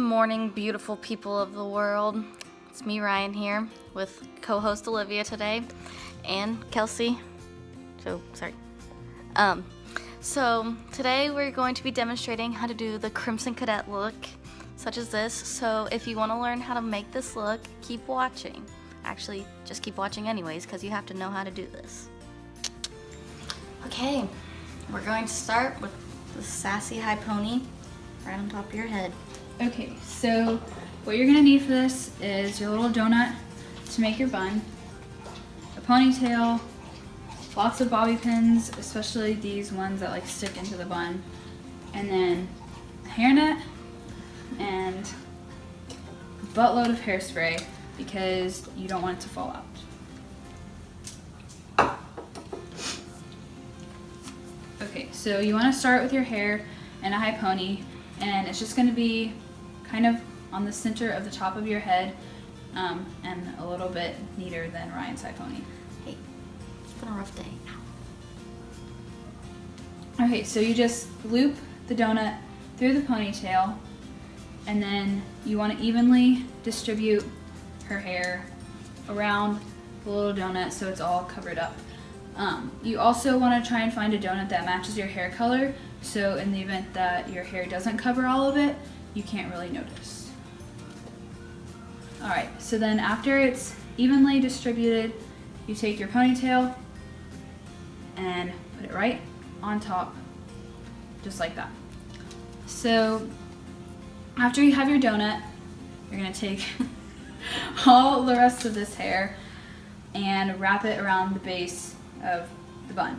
morning, beautiful people of the world. It's me, Ryan, here with co-host Olivia today, and Kelsey. So today we're going to be demonstrating how to do the Crimson Cadet look, such as this. So if you want to learn how to make this look, keep watching. Actually, just keep watching anyways, because you have to know how to do this. Okay, we're going to start with the sassy high pony right on top of your head. Okay, so what you're gonna need for this is your little donut to make your bun, a ponytail, lots of bobby pins, especially these ones that like stick into the bun, and then a hairnet and a buttload of hairspray because you don't want it to fall out. Okay, so you want to start with your hair and a high pony, and it's just going to be kind of on the center of the top of your head, and a little bit neater than Ryan's high pony. Hey, it's been a rough day. Okay, so you just loop the donut through the ponytail, and then you want to evenly distribute her hair around the little donut so it's all covered up. You also want to try and find a donut that matches your hair color, so in the event that your hair doesn't cover all of it, you can't really notice. Alright, so then after it's evenly distributed, you take your ponytail and put it right on top, just like that. So after you have your donut, you're going to take all the rest of this hair and wrap it around the base of the bun.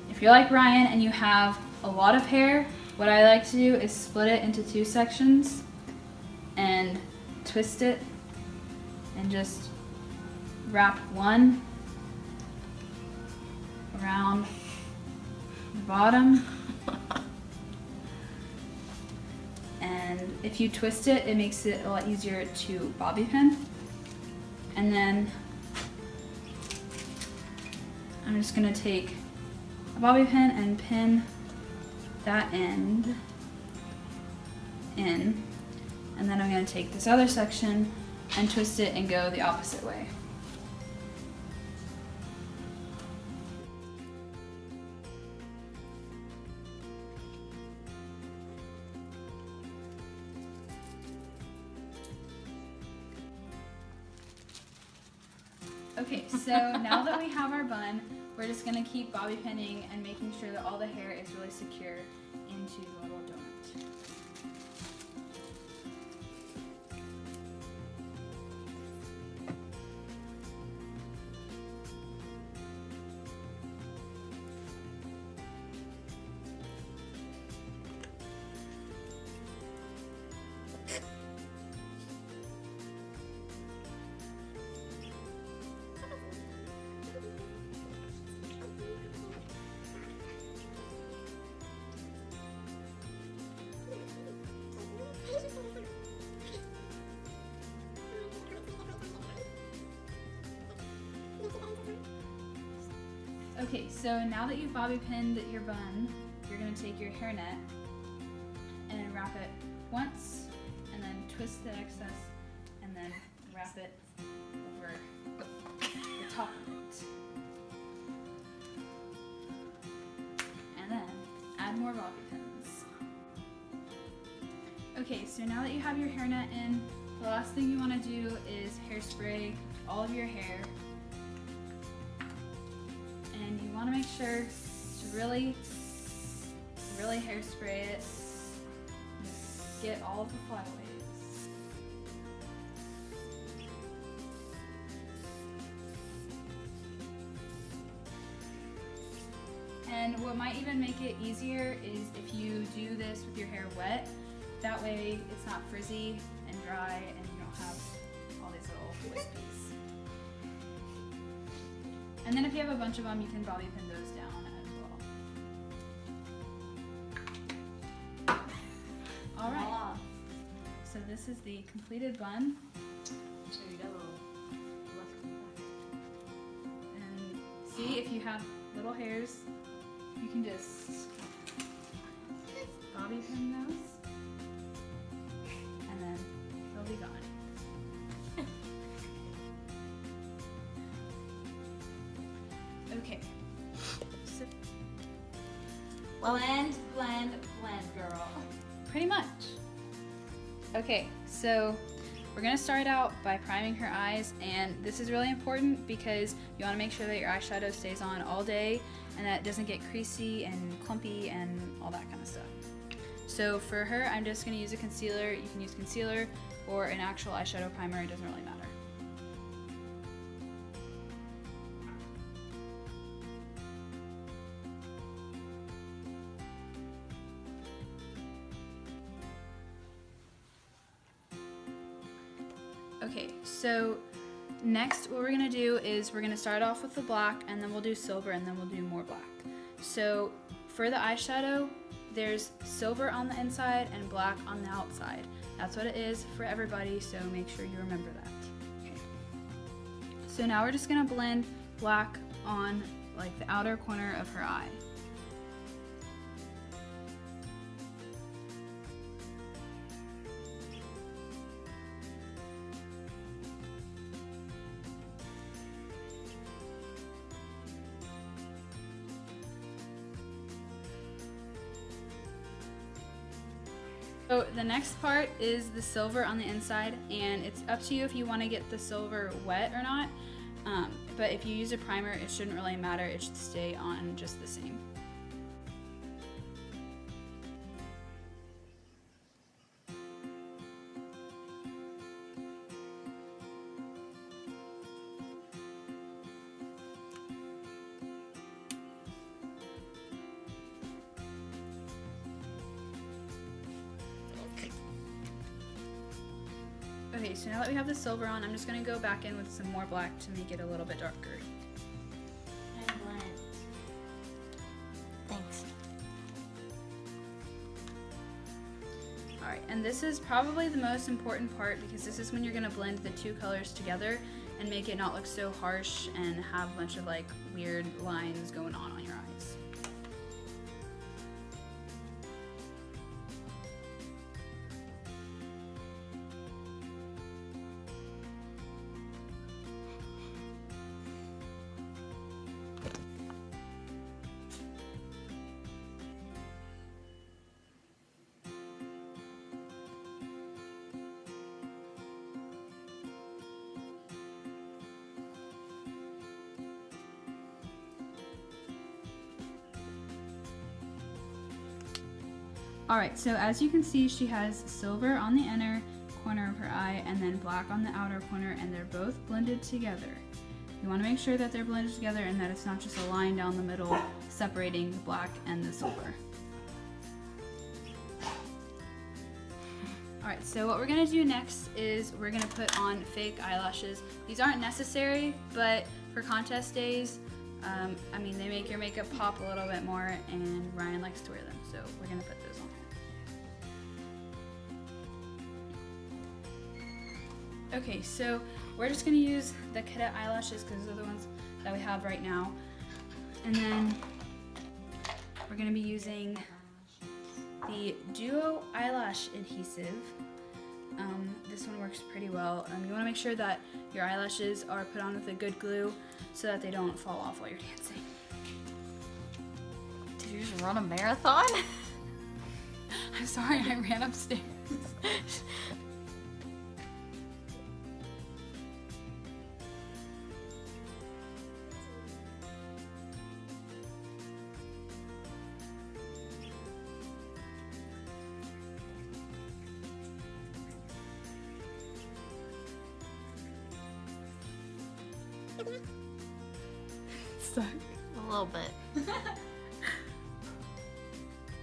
If you're like Ryan and you have a lot of hair, what I like to do is split it into two sections and twist it and just wrap one around the bottom. And if you twist it, it makes it a lot easier to bobby pin. And then I'm just gonna take a bobby pin and pin that end in, and then I'm going to take this other section and twist it and go the opposite way. Okay, so now that we have our bun, we're just going to keep bobby pinning and making sure that all the hair is really secure into the little donut. Okay, so now that you've bobby pinned your bun, you're going to take your hairnet and wrap it once, and then twist the excess, and then wrap it over the top of it. And then add more bobby pins. Okay, so now that you have your hairnet in, the last thing you want to do is hairspray all of your hair. And you want to make sure to really hairspray it. Just get all of the flyaways. And what might even make it easier is if you do this with your hair wet. That way it's not frizzy and dry and you don't have all these little wispies. And then if you have a bunch of them, you can bobby pin those down as well. All right. So this is the completed bun. And see, if you have little hairs, you can just bobby pin those. And it'll be gone. Okay. So Well, Blend, blend, blend, girl. pretty much. Okay, so we're gonna start out by priming her eyes, and this is really important because you wanna make sure that your eyeshadow stays on all day and that it doesn't get creasy and clumpy and all that kind of stuff. So for her, I'm just gonna use a concealer. You can use concealer or an actual eyeshadow primer, it doesn't really matter. Okay, so next what we're gonna do is we're gonna start off with the black, and then we'll do silver, and then we'll do more black. So for the eyeshadow, there's silver on the inside and black on the outside. That's what it is for everybody, so make sure you remember that. Okay. So now we're just gonna blend black on like the outer corner of her eye. So the next part is the silver on the inside, and it's up to you if you want to get the silver wet or not. But if you use a primer, it shouldn't really matter. It should stay on just the same. Okay, so now that we have the silver on, I'm just going to go back in with some more black to make it a little bit darker. And blend. thanks. Alright, and this is probably the most important part because this is when you're going to blend the two colors together and make it not look so harsh and have a bunch of like weird lines going on your eyes. Alright, so as you can see, she has silver on the inner corner of her eye and then black on the outer corner, and they're both blended together. You want to make sure that they're blended together and that it's not just a line down the middle separating the black and the silver. Alright, so what we're going to do next is we're going to put on fake eyelashes. These aren't necessary, but for contest days, I mean, they make your makeup pop a little bit more, and Ryan likes to wear them, so we're going to put those on. Okay, so we're just going to use the cadet eyelashes because those are the ones that we have right now. And then we're going to be using the Duo Eyelash Adhesive. This one works pretty well. You want to make sure that your eyelashes are put on with a good glue so that they don't fall off while you're dancing. Did you just run a marathon? I'm sorry, I ran upstairs. Stuck. A little bit.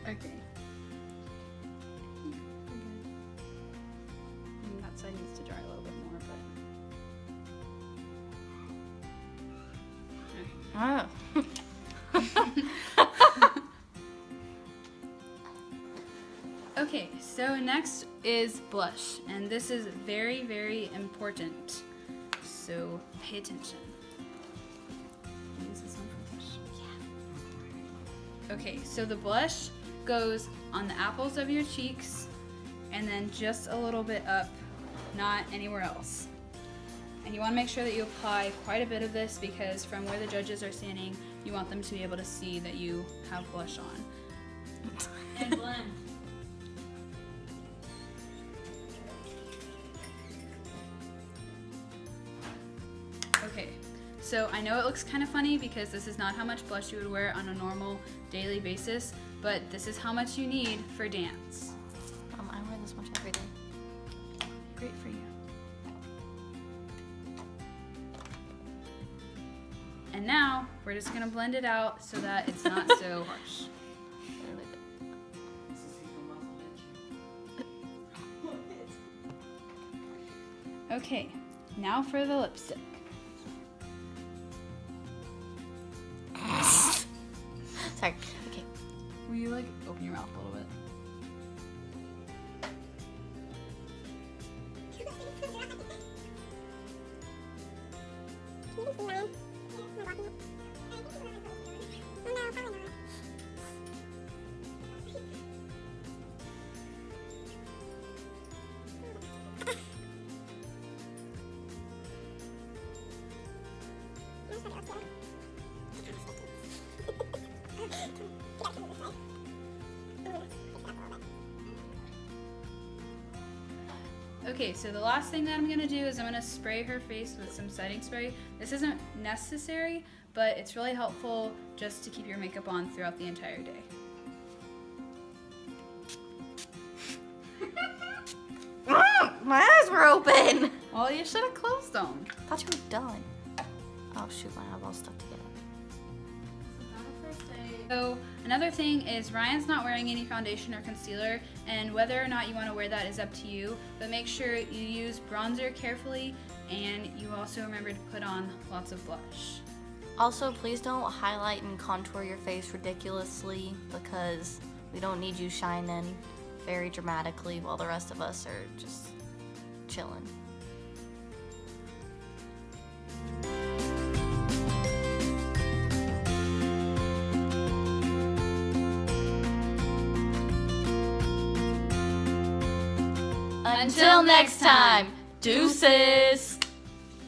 Okay. That side needs to dry a little bit more, but. Oh. Okay, so next is blush, and this is very, very important. So pay attention. Use this one for blush. Yeah. Okay, so the blush goes on the apples of your cheeks, and then just a little bit up not anywhere else. And you want to make sure that you apply quite a bit of this because from where the judges are standing, you want them to be able to see that you have blush on. And blend. Okay, so I know it looks kind of funny because this is not how much blush you would wear on a normal daily basis, but this is how much you need for dance. I wear this much every day. Great for you. And now we're just gonna blend it out so that it's not so harsh. Okay, now for the lipstick. Sorry. Okay. Will you like open your mouth a little bit? Okay, so the last thing that I'm gonna do is I'm gonna spray her face with some setting spray. This isn't necessary, but it's really helpful just to keep your makeup on throughout the entire day. My eyes were open. Well, you should have closed them. Thought you were done. Oh shoot, my eyeball's stuck together. So another thing is Ryan's not wearing any foundation or concealer, and whether or not you want to wear that is up to you, but make sure you use bronzer carefully and you also remember to put on lots of blush. Also, please don't highlight and contour your face ridiculously because we don't need you shining very dramatically while the rest of us are just chilling. Until next time, deuces!